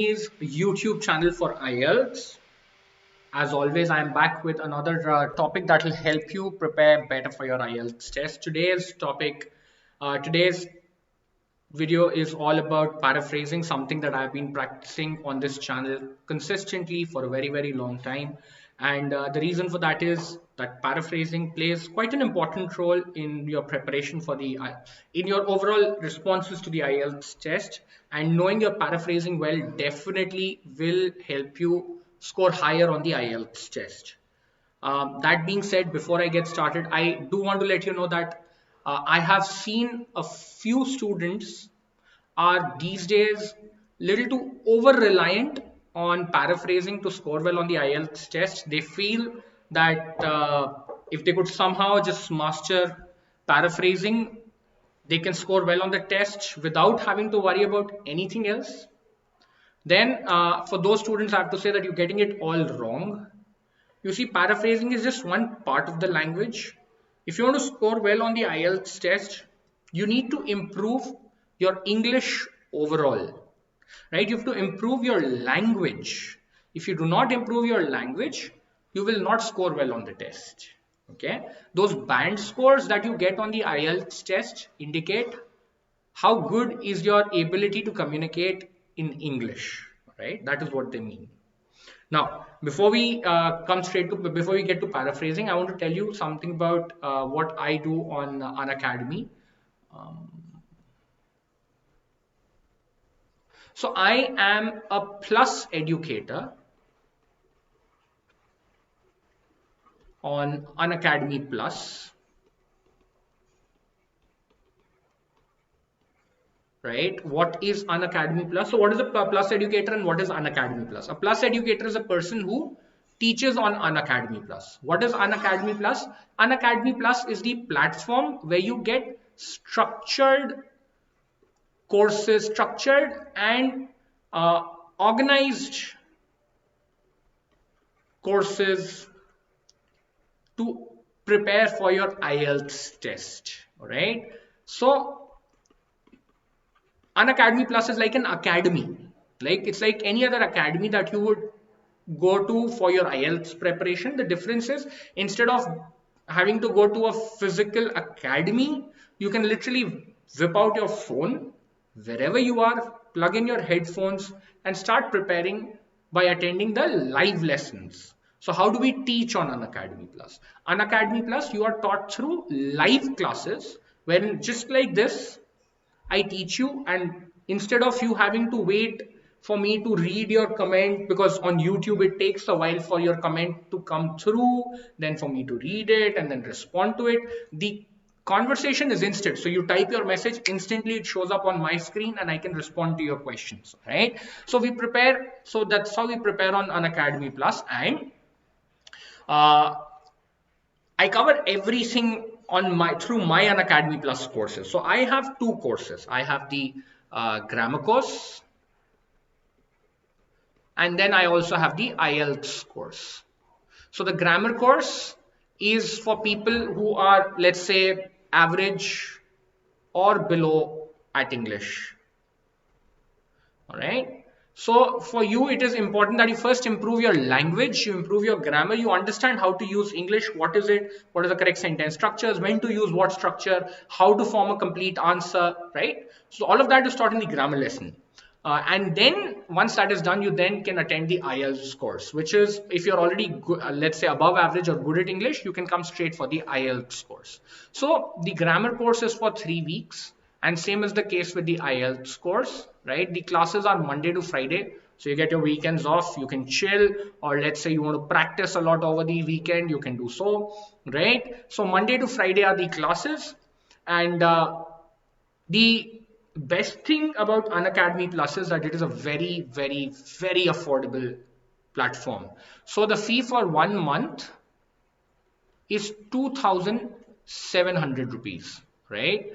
Is YouTube channel for IELTS. As always, I am back with another topic that will help you prepare better for your IELTS test. Today's video is all about paraphrasing, something that I've been practicing on this channel consistently for a very long time. And the reason for that is that paraphrasing plays quite an important role in your preparation for in your overall responses to the IELTS test. And knowing your paraphrasing well definitely will help you score higher on the IELTS test. That being said, before I get started, I do want to let you know that I have seen a few students are these days little too over reliant on paraphrasing to score well on the IELTS test. They feel that if they could somehow just master paraphrasing, they can score well on the test without having to worry about anything else. Then for those students, I have to say that you're getting it all wrong. You see, paraphrasing is just one part of the language. If you want to score well on the IELTS test, you need to improve your English overall, right? You have to improve your language. If you do not improve your language, you will not score well on the test. Okay, those band scores that you get on the IELTS test indicate how good is your ability to communicate in English, right? That is what they mean. Now, before we before we get to paraphrasing, I want to tell you something about what I do on Unacademy. Um, so I am a plus educator on Unacademy Plus. Right? What is Unacademy Plus? So what is a plus educator and what is Unacademy Plus? A plus educator is a person who teaches on Unacademy Plus. What is Unacademy Plus? Unacademy Plus is the platform where you get structured courses, structured and organized courses to prepare for your IELTS test. All right. So Unacademy Plus is like an academy. Like it's like any other academy that you would go to for your IELTS preparation. The difference is instead of having to go to a physical academy, you can literally whip out your phone wherever you are, plug in your headphones and start preparing by attending the live lessons. So how do we teach on Unacademy Plus? Unacademy Plus, you are taught through live classes when just like this, I teach you, and instead of you having to wait for me to read your comment, because on YouTube it takes a while for your comment to come through, then for me to read it and then respond to it. The conversation is instant. So you type your message, instantly it shows up on my screen and I can respond to your questions, right? So we prepare, so that's how we prepare on Unacademy Plus, and I cover everything on through my Unacademy Plus courses. So I have two courses. I have the grammar course, and then I also have the IELTS course. So the grammar course is for people who are, let's say, average or below at English. All right. So for you, it is important that you first improve your language, you improve your grammar, you understand how to use English, what is it, what are the correct sentence structures, when to use what structure, how to form a complete answer, right? So all of that is taught in the grammar lesson. And then once that is done, you then can attend the IELTS course, which is if you're already good, let's say above average or good at English, you can come straight for the IELTS course. So the grammar course is for 3 weeks. And same is the case with the IELTS course, right? The classes are Monday to Friday. So you get your weekends off, you can chill, or let's say you want to practice a lot over the weekend, you can do so, right? So Monday to Friday are the classes. And the best thing about Unacademy Plus is that it is a very affordable platform. So the fee for 1 month is 2,700 rupees, right?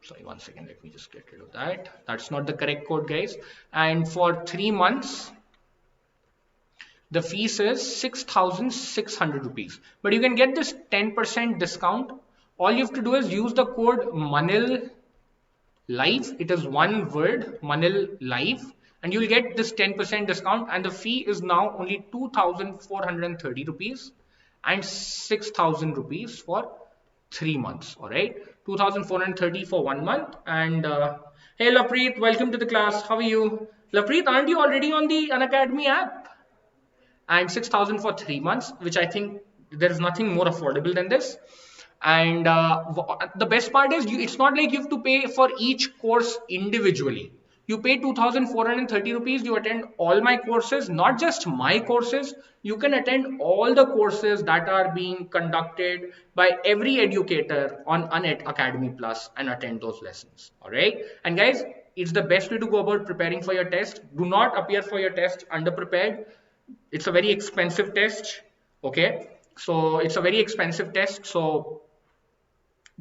Sorry, 1 second, let me just get rid of that. That's not the correct code, guys. And for 3 months, the fees is 6,600 rupees. But you can get this 10% discount. All you have to do is use the code Manil Live. It is one word, Manil Live. and you'll get this 10% discount, and the fee is now only 2,430 rupees and 6,000 rupees for 3 months. All right, 2,430 for 1 month. And hey Lapreet, welcome to the class. How are you? Lapreet, aren't you already on the Unacademy app? And 6,000 for 3 months, which I think there is nothing more affordable than this. And the best part is it's not like you have to pay for each course individually. You pay 2,430 rupees, you attend all my courses, not just my courses. You can attend all the courses that are being conducted by every educator on Unacademy Plus and attend those lessons. All right. And guys, it's the best way to go about preparing for your test. Do not appear for your test underprepared. It's a very expensive test. Okay. So it's a very expensive test. So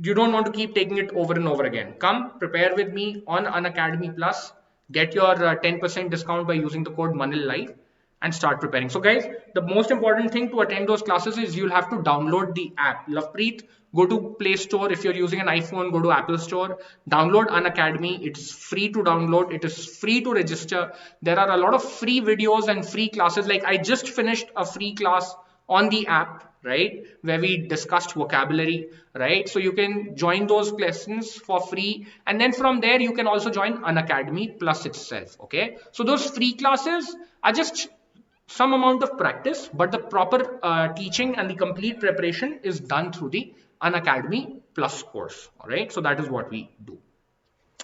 you don't want to keep taking it over and over again. Come prepare with me on Unacademy Plus. Get your 10% discount by using the code Manil Live and start preparing. So guys, the most important thing to attend those classes is you'll have to download the app. Lovepreet, go to Play Store. If you're using an iPhone, go to Apple Store. Download Unacademy. It's free to download. It is free to register. There are a lot of free videos and free classes. Like I just finished a free class on the app, right, where we discussed vocabulary, right? So you can join those lessons for free, and then from there you can also join Unacademy Plus itself. Okay, so those free classes are just some amount of practice, but the proper teaching and the complete preparation is done through the Unacademy Plus course. All right, so that is what we do.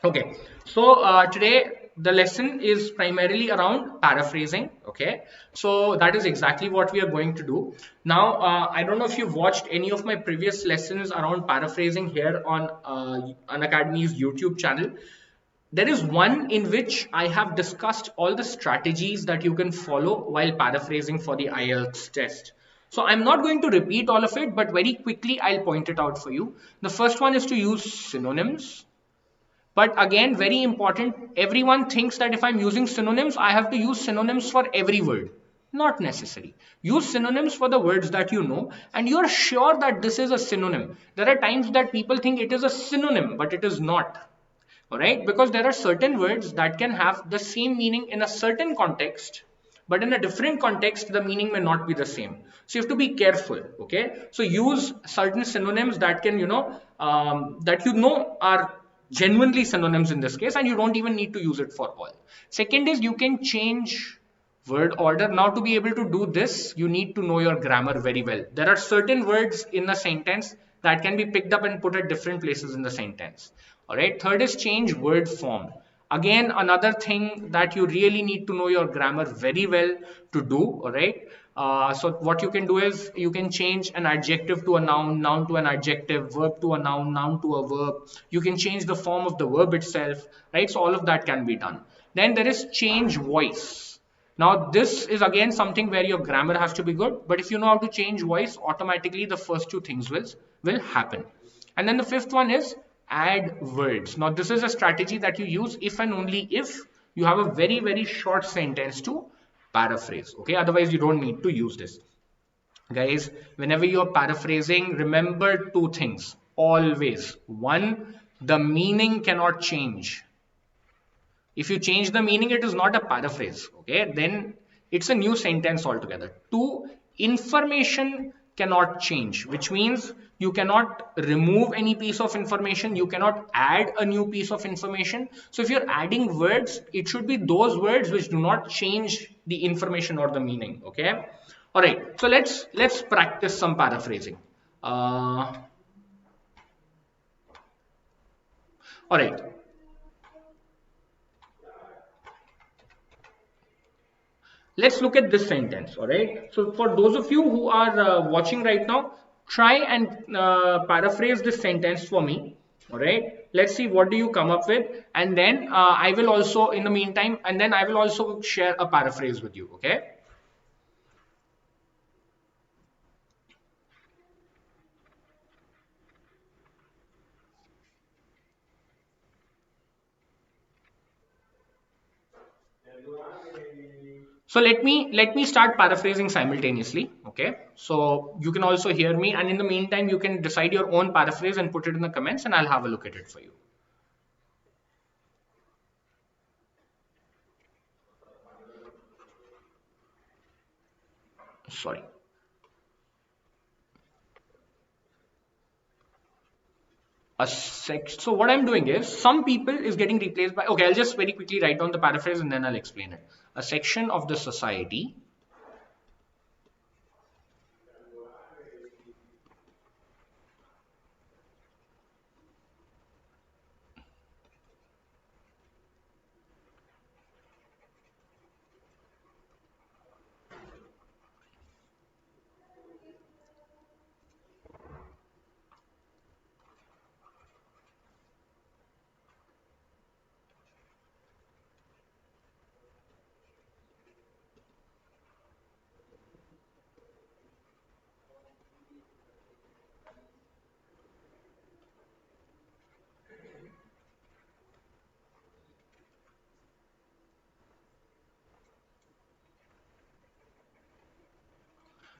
Okay, so today the lesson is primarily around paraphrasing. Okay, so that is exactly what we are going to do now. I don't know if you've watched any of my previous lessons around paraphrasing here on Unacademy's YouTube channel. There is one in which I have discussed all the strategies that you can follow while paraphrasing for the IELTS test. So I'm not going to repeat all of it, but very quickly I'll point it out for you. The first one is to use synonyms. But again, very important, everyone thinks that if I'm using synonyms, I have to use synonyms for every word. Not necessary. Use synonyms for the words that you know and you're sure that this is a synonym. There are times that people think it is a synonym, but it is not. All right, because there are certain words that can have the same meaning in a certain context, but in a different context, the meaning may not be the same. So you have to be careful. Okay, so use certain synonyms that can, are genuinely synonyms in this case, and you don't even need to use it for all. Second is you can change word order. Now to be able to do this, you need to know your grammar very well. There are certain words in a sentence that can be picked up and put at different places in the sentence. All right. Third is change word form. Again, another thing that you really need to know your grammar very well to do. All right. So what you can do is you can change an adjective to a noun, noun to an adjective, verb to a noun, noun to a verb. You can change the form of the verb itself, right? So all of that can be done. Then there is change voice. Now this is again something where your grammar has to be good, but if you know how to change voice, automatically the first two things will happen. And then the fifth one is add words. Now this is a strategy that you use if and only if you have a very, very short sentence to paraphrase. Okay, otherwise you don't need to use this. Guys, whenever you're paraphrasing, remember two things always. One, the meaning cannot change. If you change the meaning, it is not a paraphrase. Okay, then it's a new sentence altogether. Two, information cannot change, which means you cannot remove any piece of information, you cannot add a new piece of information. So if you're adding words, it should be those words which do not change the information or the meaning. Okay, all right, so let's practice some paraphrasing. All right, let's look at this sentence. All right, so for those of you who are watching right now, try and paraphrase this sentence for me. All right, let's see what do you come up with, and then I will also, in the meantime, and then I will also share a paraphrase with you. Okay, so let me start paraphrasing simultaneously. Okay, so you can also hear me, and in the meantime you can decide your own paraphrase and put it in the comments, and I'll have a look at it for you. Sorry. So what I'm doing is some people is getting replaced by, okay, I'll just very quickly write down the paraphrase and then I'll explain it. A section of the society.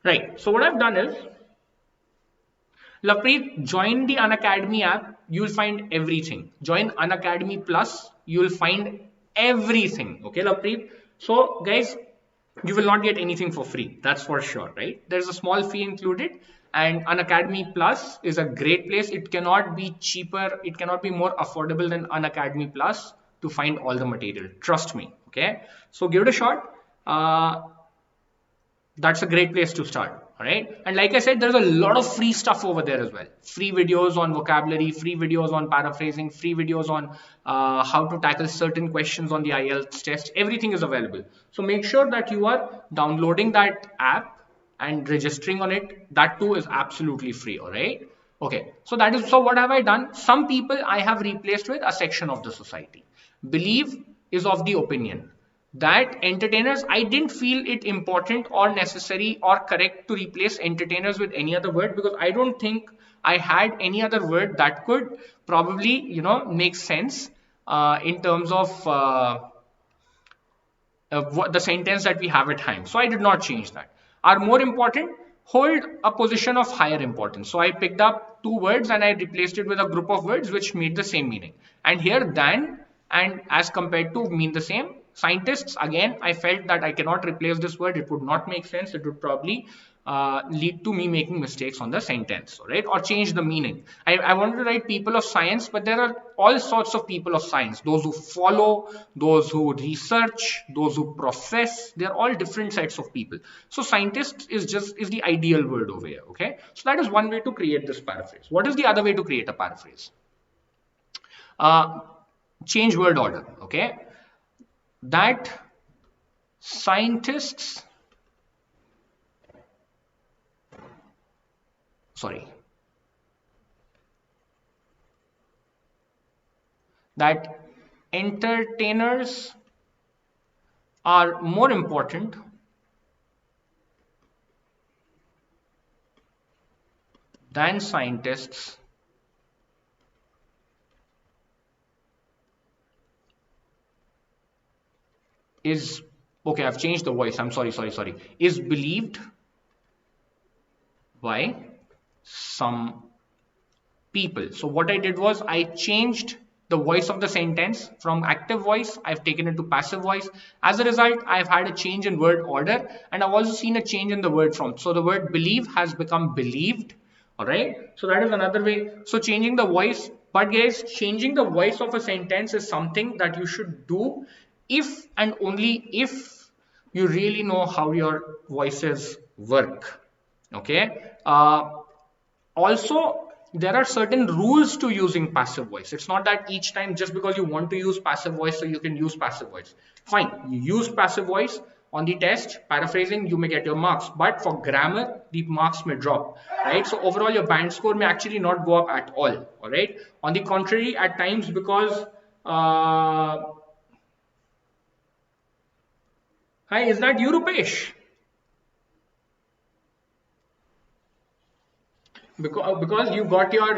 Right. So what I've done is, Lovepreet, join the Unacademy app. You'll find everything. Join Unacademy Plus. You'll find everything. Okay, Lovepreet. So, guys, you will not get anything for free. That's for sure, right? There's a small fee included, and Unacademy Plus is a great place. It cannot be cheaper. It cannot be more affordable than Unacademy Plus to find all the material. Trust me. Okay. So give it a shot. That's a great place to start. All right. And like I said, there's a lot of free stuff over there as well. Free videos on vocabulary, free videos on paraphrasing, free videos on how to tackle certain questions on the IELTS test. Everything is available. So make sure that you are downloading that app and registering on it. That too is absolutely free. All right. Okay. So that is, so what have I done? Some people I have replaced with a section of the society. Believe is of the opinion that entertainers, I didn't feel it important or necessary or correct to replace entertainers with any other word, because I don't think I had any other word that could probably, make sense in terms of what the sentence that we have at hand. So I did not change that. Are more important, hold a position of higher importance. So I picked up two words and I replaced it with a group of words which made the same meaning. And here than and as compared to mean the same. Scientists, again, I felt that I cannot replace this word. It would not make sense. It would probably lead to me making mistakes on the sentence, right? Or change the meaning. I wanted to write people of science, but there are all sorts of people of science. Those who follow, those who research, those who process, they're all different sets of people. So scientist is the ideal word over here, okay? So that is one way to create this paraphrase. What is the other way to create a paraphrase? Change word order, okay? That scientists, that entertainers are more important than scientists is, okay, I've changed the voice. I'm sorry. Is believed by some people. So what I did was I changed the voice of the sentence from active voice. I've taken it to passive voice. As a result, I've had a change in word order, and I've also seen a change in the word form. So the word believe has become believed. All right. So that is another way. So changing the voice, but guys, changing the voice of a sentence is something that you should do if and only if you really know how your voices work. Okay. Also, there are certain rules to using passive voice. It's not that each time just because you want to use passive voice, so you can use passive voice. Fine, you use passive voice on the test, paraphrasing, you may get your marks. But for grammar, the marks may drop, right? So overall, your band score may actually not go up at all right? On the contrary, at times, because hi, is that you, Rupesh? Because you got your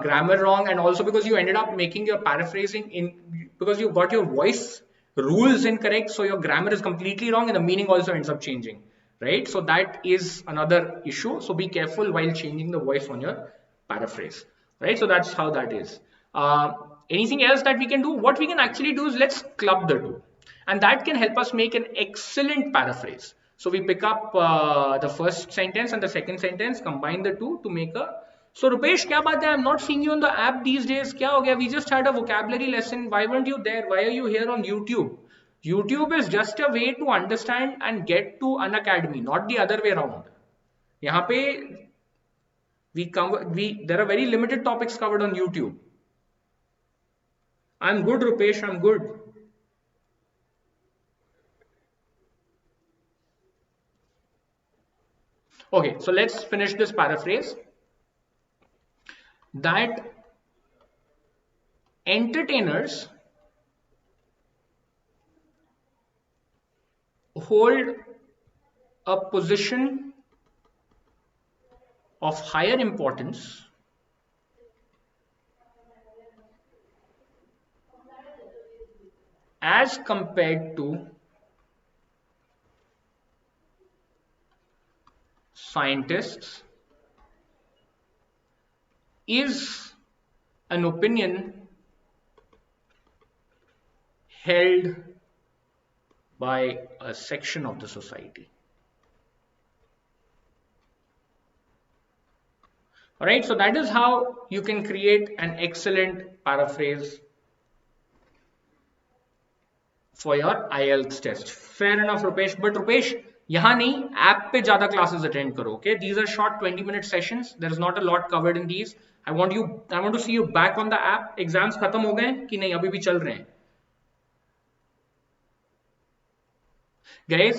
grammar wrong, and also because you ended up making your paraphrasing in, because you got your voice rules incorrect, so your grammar is completely wrong and the meaning also ends up changing, right? So that is another issue. So be careful while changing the voice on your paraphrase, right? So that's how that is. Anything else that we can do? What we can actually do is let's club the two, and that can help us make an excellent paraphrase. So we pick up the first sentence and the second sentence, combine the two to make a. So Rupesh, क्या बात है? I'm not seeing you on the app these days. क्या हो गया? We just had a vocabulary lesson. Why weren't you there? Why are you here on YouTube? YouTube is just a way to understand and get to Unacademy, not the other way around. यहाँ पे there are very limited topics covered on YouTube. I'm good, Rupesh. I'm good. Okay, so let's finish this paraphrase. That entertainers hold a position of higher importance as compared to scientists is an opinion held by a section of the society. Alright, so that is how you can create an excellent paraphrase for your IELTS test. Fair enough, Rupesh. But Rupesh, यहाँ नहीं, app पे ज़्यादा classes attend करो. Okay, these are short 20-minute sessions. There is not a lot covered in these. I want to see you back on the app. Exams खत्म हो गए कि नहीं? अभी भी चल रहे हैं. Guys,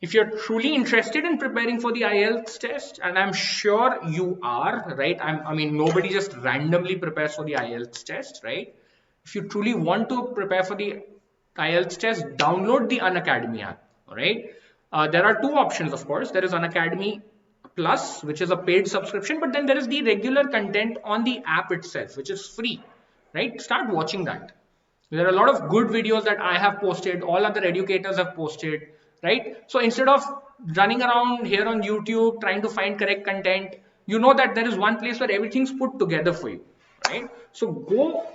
if you're truly interested in preparing for the IELTS test, and I'm sure you are, right? I mean, nobody just randomly prepares for the IELTS test, right? If you truly want to prepare for the IELTS test, download the Unacademy app, all right? There are two options, of course. There is Unacademy Plus, which is a paid subscription, but then there is the regular content on the app itself, which is free, right? Start watching that. There are a lot of good videos that I have posted, all other educators have posted, right? So instead of running around here on YouTube trying to find correct content, you know that there is one place where everything's put together for you, right? So go.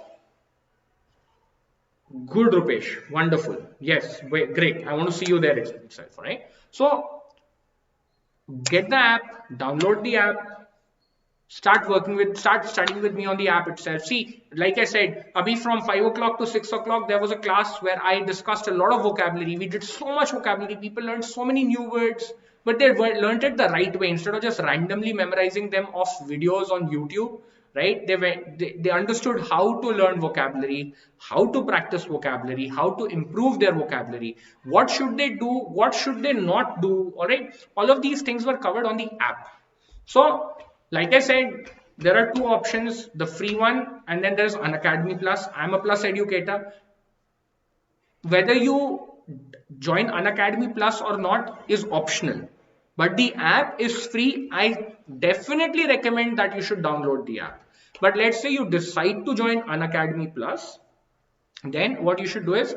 Good, Rupesh. Wonderful. Yes, great. I want to see you there itself, right? So get the app, download the app, start studying with me on the app itself. See, like I said, abhi from 5 o'clock to 6 o'clock, there was a class where I discussed a lot of vocabulary. We did so much vocabulary. People learned so many new words, but they learned it the right way instead of just randomly memorizing them off videos on YouTube, right? They understood how to learn vocabulary, how to practice vocabulary, how to improve their vocabulary. What should they do? What should they not do? All right. All of these things were covered on the app. So, like I said, there are two options, the free one and then there's Unacademy Plus. I'm a Plus educator. Whether you join Unacademy Plus or not is optional, but the app is free. I definitely recommend that you should download the app. But let's say you decide to join Unacademy Plus, then what you should do is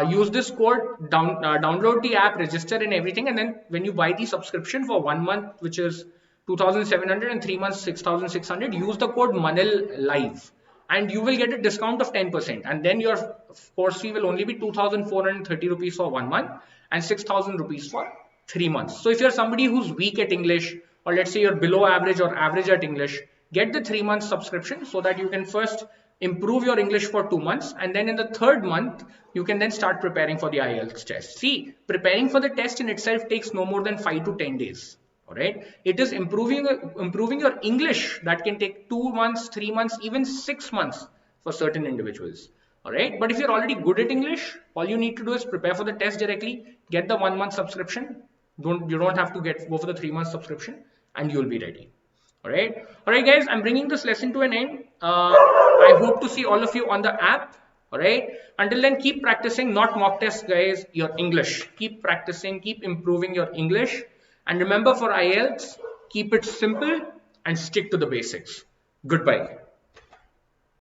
use this code, download the app, register and everything, and then when you buy the subscription for 1 month, which is 2,700 and 3 months 6,600, use the code Manil Live and you will get a discount of 10%, and then your course fee will only be 2,430 rupees for 1 month and 6,000 rupees for 3 months. So if you're somebody who's weak at English, or let's say you're below average or average at English, get the 3 month subscription so that you can first improve your English for 2 months, and then in the third month you can then start preparing for the IELTS test. See, preparing for the test in itself takes no more than 5 to 10 days. All right, it is improving your English that can take 2 months, 3 months, even 6 months for certain individuals. All right, but if you're already good at English, all you need to do is prepare for the test directly, get the 1 month subscription. You don't have to go for the 3 month subscription, and you'll be ready. All right, guys, I'm bringing this lesson to an end. I hope to see all of you on the app. All right, until then, keep practicing, not mock tests, guys, your English. Keep practicing, keep improving your English. And remember, for IELTS, keep it simple and stick to the basics. Goodbye.